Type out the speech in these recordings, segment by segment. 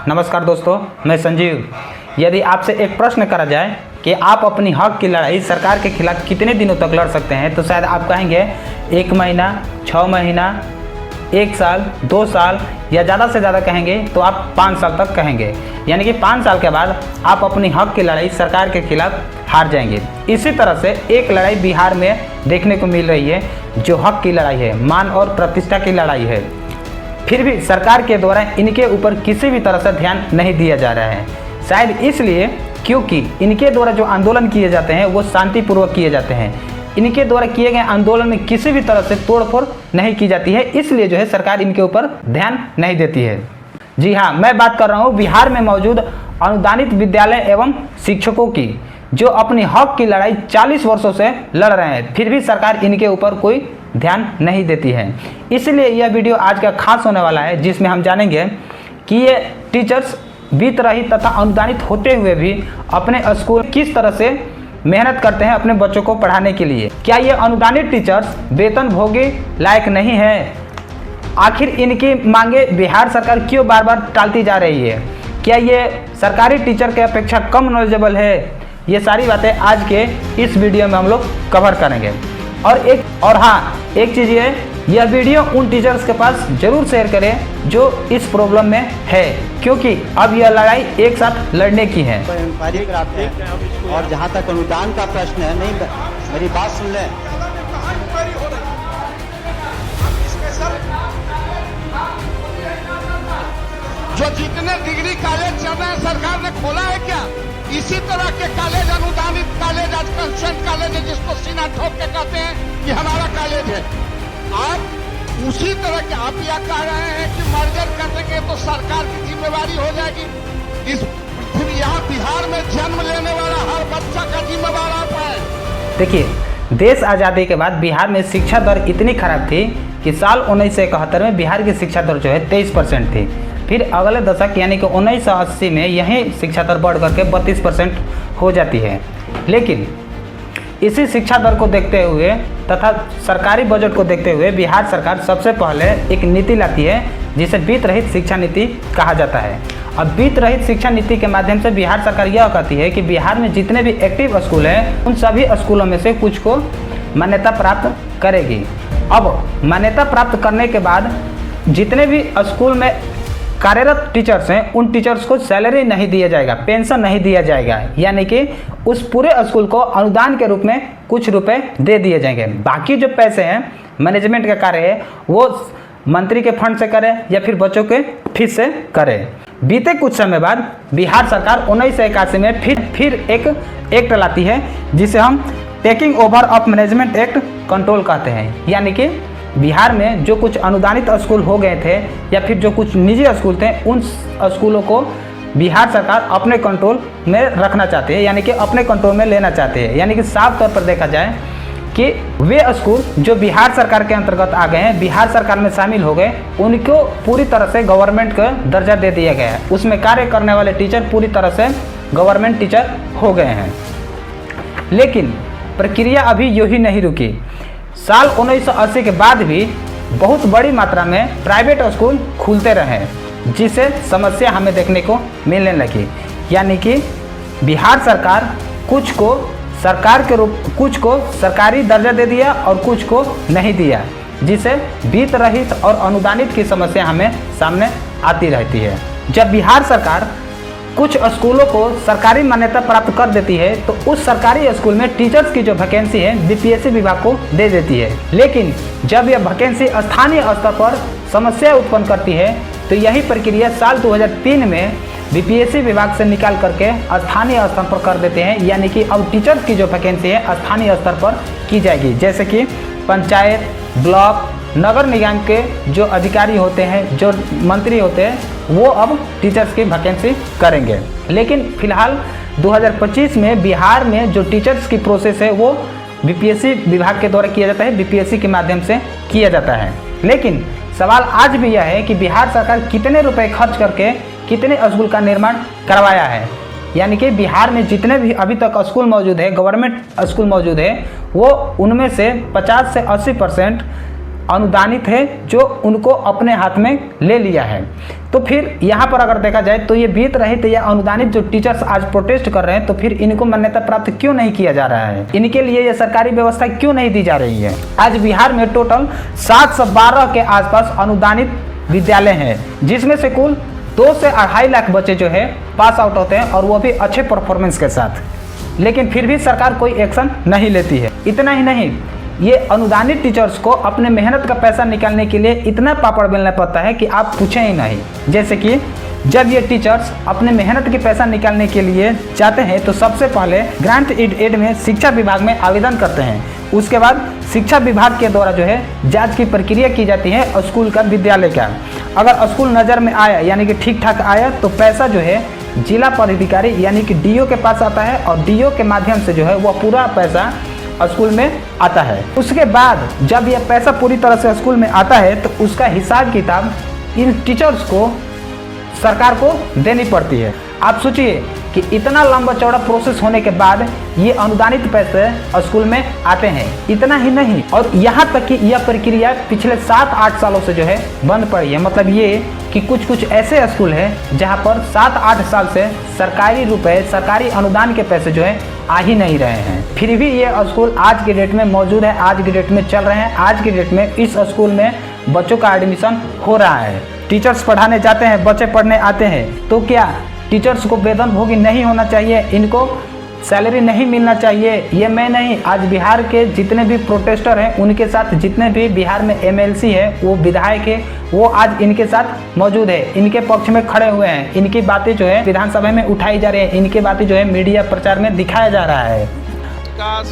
नमस्कार दोस्तों, मैं संजीव। यदि आपसे एक प्रश्न करा जाए कि आप अपनी हक की लड़ाई सरकार के खिलाफ कितने दिनों तक लड़ सकते हैं, तो शायद आप कहेंगे 1 महीना, 6 महीना, 1 साल, 2 साल या ज़्यादा से ज़्यादा कहेंगे तो आप 5 साल तक कहेंगे। यानी कि 5 साल के बाद आप अपनी हक की लड़ाई सरकार के खिलाफ हार जाएंगे। इसी तरह से एक लड़ाई बिहार में देखने को मिल रही है, जो हक की लड़ाई है, मान और प्रतिष्ठा की लड़ाई है। फिर भी सरकार के द्वारा इनके ऊपर किसी भी तरह से ध्यान नहीं दिया जा रहा है। शायद इसलिए क्योंकि इनके द्वारा जो आंदोलन किए जाते हैं वो शांतिपूर्वक किए जाते हैं। इनके द्वारा किए गए आंदोलन में किसी भी तरह से तोड़फोड़ नहीं की जाती है, इसलिए जो है सरकार इनके ऊपर ध्यान नहीं देती है। जी हाँ, मैं बात कर रहा हूँ बिहार में मौजूद अनुदानित विद्यालय एवं शिक्षकों की, जो अपनी हक की लड़ाई 40 वर्षों से लड़ रहे हैं, फिर भी सरकार इनके ऊपर कोई ध्यान नहीं देती है। इसलिए यह वीडियो आज का खास होने वाला है, जिसमें हम जानेंगे कि ये टीचर्स वित्तरहित तथा अनुदानित होते हुए भी अपने स्कूल किस तरह से मेहनत करते हैं अपने बच्चों को पढ़ाने के लिए। क्या ये अनुदानित टीचर्स वेतन भोगी लायक नहीं है? आखिर इनकी मांगे बिहार सरकार क्यों बार बार टालती जा रही है? क्या ये सरकारी टीचर के अपेक्षा कम नॉलेजेबल है? ये सारी बातें आज के इस वीडियो में हम लोग कवर करेंगे। और हाँ, एक चीज़ ये, यह वीडियो उन टीचर्स के पास जरूर शेयर करें जो इस प्रॉब्लम में है, क्योंकि अब यह लड़ाई एक साथ लड़ने की है। इंक्वायरी कराते हैं। और जहाँ तक अनुदान का प्रश्न है, नहीं, मेरी बात सुन लें। जो जितने डिग्री कॉलेज चल रहे हैं सरकार ने खोला है क्या? इसी तरह के कॉलेज, अनुदानित कॉलेज, आज कंसेंट कॉलेज है, जिसको सीना ठोक के कहते हैं कि हमारा कॉलेज है। आप उसी तरह के आप यह कह रहे हैं कि मर्जर कर देंगे तो सरकार की जिम्मेवारी हो जाएगी। इस पृथ्वी, यहाँ बिहार में जन्म लेने वाला हर बच्चा का जिम्मेवार आप हैं। देखिए, देश आज़ादी के बाद बिहार में शिक्षा दर इतनी खराब थी कि साल 1971 में बिहार की शिक्षा दर जो है 23% थी। फिर अगले दशक यानी कि 1980 में यही शिक्षा दर बढ़ करके 32% हो जाती है। लेकिन इसी शिक्षा दर को देखते हुए तथा सरकारी बजट को देखते हुए बिहार सरकार सबसे पहले एक नीति लाती है, जिसे वित्त रहित शिक्षा नीति कहा जाता है। अब वित्त रहित शिक्षा नीति के माध्यम से बिहार सरकार यह कहती है कि बिहार में जितने भी एक्टिव स्कूल हैं, उन सभी स्कूलों में से कुछ को मान्यता प्राप्त करेगी। अब मान्यता प्राप्त करने के बाद जितने भी स्कूल में कार्यरत टीचर्स हैं, उन टीचर्स को सैलरी नहीं दिया जाएगा, पेंशन नहीं दिया जाएगा, यानी कि उस पूरे स्कूल को अनुदान के रूप में कुछ रुपए दे दिए जाएंगे। बाकी जो पैसे हैं, मैनेजमेंट का कार्य है, वो मंत्री के फंड से करे या फिर बच्चों के फीस से करे। बीते कुछ समय बाद बिहार सरकार 1981 में फिर एक एक्ट लाती है, जिसे हम taking over of management act control कहते हैं। यानी कि बिहार में जो कुछ अनुदानित स्कूल हो गए थे या फिर जो कुछ निजी स्कूल थे, उन स्कूलों को बिहार सरकार अपने कंट्रोल में रखना चाहते हैं, यानी कि अपने कंट्रोल में लेना चाहते हैं। यानी कि साफ तौर पर देखा जाए कि वे स्कूल जो बिहार सरकार के अंतर्गत आ गए हैं, बिहार सरकार में शामिल हो गए, उनको पूरी तरह से गवर्नमेंट का दर्जा दे दिया गया है। उसमें कार्य करने वाले टीचर पूरी तरह से गवर्नमेंट टीचर हो गए हैं। लेकिन प्रक्रिया अभी यूं ही नहीं रुकी। साल 1980 के बाद भी बहुत बड़ी मात्रा में प्राइवेट स्कूल खुलते रहे, जिससे समस्या हमें देखने को मिलने लगी। यानी कि बिहार सरकार कुछ को सरकारी दर्जा दे दिया और कुछ को नहीं दिया, जिससे वित्त रहित और अनुदानित की समस्या हमें सामने आती रहती है। जब बिहार सरकार कुछ स्कूलों को सरकारी मान्यता प्राप्त कर देती है, तो उस सरकारी स्कूल में टीचर्स की जो वैकेंसी है बीपीएससी विभाग को दे देती है। लेकिन जब यह वैकेंसी स्थानीय स्तर पर समस्या उत्पन्न करती है, तो यही प्रक्रिया साल 2003 में बीपीएससी विभाग से निकाल करके स्थानीय स्तर पर कर देते हैं। यानी कि अब टीचर्स की जो वैकेंसी है स्थानीय स्तर पर की जाएगी, जैसे कि पंचायत, ब्लॉक, नगर निगम के जो अधिकारी होते हैं, जो मंत्री होते हैं, वो अब टीचर्स की वैकेंसी करेंगे। लेकिन फिलहाल 2025 में बिहार में जो टीचर्स की प्रोसेस है वो बीपीएससी विभाग के द्वारा किया जाता है, बीपीएससी के माध्यम से किया जाता है। लेकिन सवाल आज भी यह है कि बिहार सरकार कितने रुपए खर्च करके कितने स्कूल का निर्माण करवाया है। यानी कि बिहार में जितने भी अभी तक स्कूल मौजूद है, गवर्नमेंट स्कूल मौजूद है, वो उनमें से 50 से 80% अनुदानित है जो उनको अपने हाथ में ले लिया है। तो फिर यहाँ पर अगर देखा जाए तो ये वित्त रहित या अनुदानित जो टीचर्स आज प्रोटेस्ट कर रहे हैं, तो फिर इनको मान्यता प्राप्त क्यों नहीं किया जा रहा है, इनके लिए ये सरकारी व्यवस्था क्यों नहीं दी जा रही है। आज बिहार में टोटल 712 के आसपास अनुदानित विद्यालय हैं, जिसमें से कुल 2 से 2.5 लाख बच्चे जो है पास आउट होते हैं, और वो भी अच्छे परफॉर्मेंस के साथ। लेकिन फिर भी सरकार कोई एक्शन नहीं लेती है। इतना ही नहीं, ये अनुदानित टीचर्स को अपने मेहनत का पैसा निकालने के लिए इतना पापड़ बेलना पड़ता है कि आप पूछें ही नहीं। जैसे कि जब ये टीचर्स अपने मेहनत के पैसा निकालने के लिए जाते हैं तो सबसे पहले ग्रांट एड में शिक्षा विभाग में आवेदन करते हैं। उसके बाद शिक्षा विभाग के द्वारा जो है जांच की प्रक्रिया की जाती है स्कूल का, विद्यालय का। अगर स्कूल नज़र में आया यानी कि ठीक ठाक आया तो पैसा जो है जिला पदाधिकारी यानी कि डीओ के पास आता है, और डीओ के माध्यम से जो है वह पूरा पैसा स्कूल में आता है। उसके बाद जब यह पैसा पूरी तरह से स्कूल में आता है तो उसका हिसाब किताब इन टीचर्स को सरकार को देनी पड़ती है। आप सोचिए कि इतना लंबा चौड़ा प्रोसेस होने के बाद ये अनुदानित पैसे स्कूल में आते हैं। इतना ही नहीं, और यहाँ तक कि यह प्रक्रिया पिछले 7-8 सालों से जो है बंद पड़ी है। मतलब ये कि कुछ ऐसे स्कूल हैं जहाँ पर 7-8 साल से सरकारी रुपए, सरकारी अनुदान के पैसे जो है आ ही नहीं रहे हैं। फिर भी ये स्कूल आज के डेट में मौजूद है, आज के डेट में चल रहे हैं। आज के डेट में इस स्कूल में बच्चों का एडमिशन हो रहा है। टीचर्स पढ़ाने जाते हैं, बच्चे पढ़ने आते हैं। तो क्या टीचर्स को वेतनभोगी नहीं होना चाहिए, इनको सैलरी नहीं मिलना चाहिए? ये मैं नहीं, आज बिहार के जितने भी प्रोटेस्टर हैं उनके साथ जितने भी बिहार में एमएलसी है, वो विधायक है, वो आज इनके साथ मौजूद है, इनके पक्ष में खड़े हुए हैं। इनकी बातें जो है विधानसभा में उठाई जा रही है, इनकी बातें जो है मीडिया प्रचार में दिखाया जा रहा है। का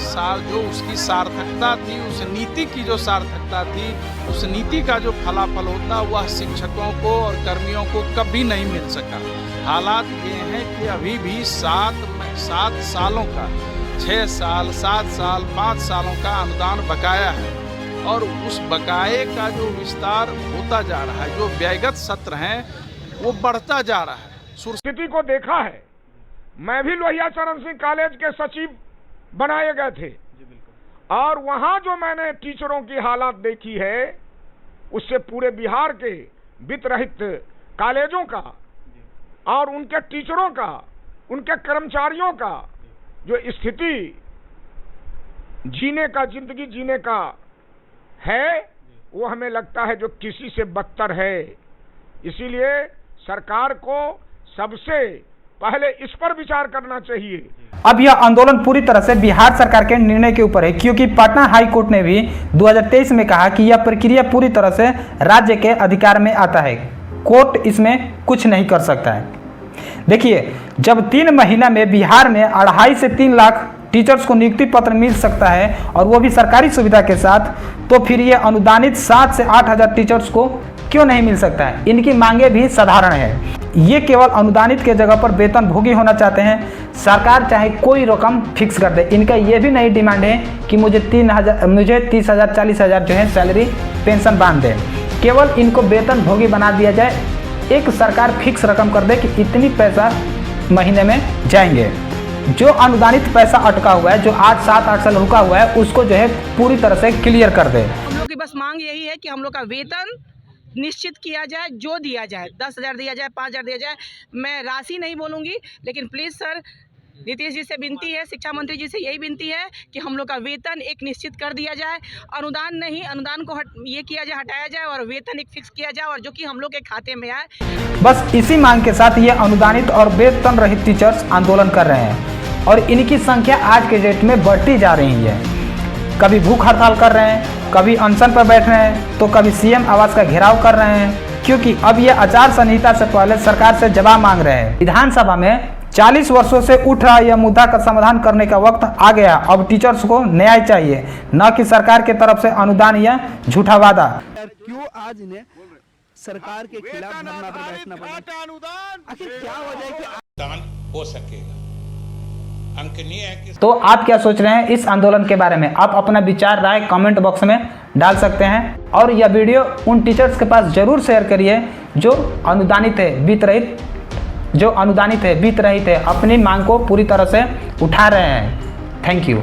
जो उसकी सार्थकता थी, उस नीति की जो सार्थकता थी, उस नीति का जो फलाफल होता वह शिक्षकों को और कर्मियों को कभी नहीं मिल सका। हालात ये हैं कि अभी भी 7 सालों का, 6 साल, 7 साल, 5 सालों का अनुदान बकाया है, और उस बकाये का जो विस्तार होता जा रहा है, जो व्ययगत सत्र हैं वो बढ़ता जा रहा है। स्थिति को देखा है, मैं भी लोहिया चरण सिंह कॉलेज के सचिव बनाए गए थे, और वहां जो मैंने टीचरों की हालत देखी है उससे पूरे बिहार के वित्त रहित कॉलेजों का और उनके टीचरों का, उनके कर्मचारियों का जो स्थिति जीने का, जिंदगी जीने का है, वो हमें लगता है जो किसी से बदतर है। इसीलिए सरकार को सबसे पहले इस पर विचार करना चाहिए। अब यह आंदोलन पूरी तरह से बिहार सरकार के निर्णय के ऊपर है, क्योंकि पटना हाई कोर्ट ने भी 2023 में कहा कि यह प्रक्रिया पूरी तरह से राज्य के अधिकार में आता है, कोर्ट इसमें कुछ नहीं कर सकता है। देखिए, जब 3 महीना में बिहार में 2.5 से 3 लाख टीचर्स को नियुक्ति पत्र मिल सकता है, और वो भी सरकारी सुविधा के साथ, तो फिर ये अनुदानित 7 से 8 हज़ार टीचर्स को क्यों नहीं मिल सकता है? इनकी मांगे भी साधारण है। ये केवल अनुदानित के जगह पर वेतन भोगी होना चाहते हैं। सरकार चाहे कोई रकम फिक्स कर दे, इनका ये भी नहीं डिमांड है कि मुझे 30,000 40,000 जो है सैलरी पेंशन बांध दे। केवल इनको वेतन भोगी बना दिया जाए, एक सरकार फिक्स रकम कर दे कि इतनी पैसा महीने में जाएंगे। जो अनुदानित पैसा अटका हुआ है, जो आज 7-8 साल रुका हुआ है, उसको जो है पूरी तरह से क्लियर कर दे। हम लोग की बस मांग यही है कि हम लोग का वेतन निश्चित किया जाए, जो दिया जाए, 10,000 दिया जाए, 5,000 दिया जाए। मैं राशि नहीं बोलूँगी, लेकिन प्लीज़ सर, नीतीश जी से विनती है, शिक्षा मंत्री जी से यही विनती है कि हम लोग का वेतन एक निश्चित कर दिया जाए। अनुदान नहीं, अनुदान को ये किया जाए, हटाया जाए, और वेतन एक फिक्स किया जाए, और जो कि हम लोग के खाते में आए। बस इसी मांग के साथ ये अनुदानित और वेतन रहित टीचर्स आंदोलन कर रहे हैं, और इनकी संख्या आज के डेट में बढ़ती जा रही है। कभी भूख हड़ताल कर रहे हैं, कभी अनशन पर बैठ रहे हैं, तो कभी सीएम आवास का घेराव कर रहे हैं, क्योंकि अब ये आचार संहिता से पहले सरकार से जवाब मांग रहे हैं। विधानसभा में 40 वर्षों से उठ रहा यह मुद्दा का समाधान करने का वक्त आ गया। अब टीचर्स को न्याय चाहिए, न कि सरकार की तरफ से अनुदान या झूठा वादा। क्यों आज इन्हें सरकार के खिलाफ धरना पर बैठना पड़ा? आखिर क्या वजह है कि अनुदान हो सकेगा? तो आप क्या सोच रहे हैं इस आंदोलन के बारे में? आप अपना विचार राय कमेंट बॉक्स में डाल सकते हैं, और यह वीडियो उन टीचर्स के पास जरूर शेयर करिए जो अनुदानित है, वित्त रहित है, अपनी मांग को पूरी तरह से उठा रहे हैं। Thank you.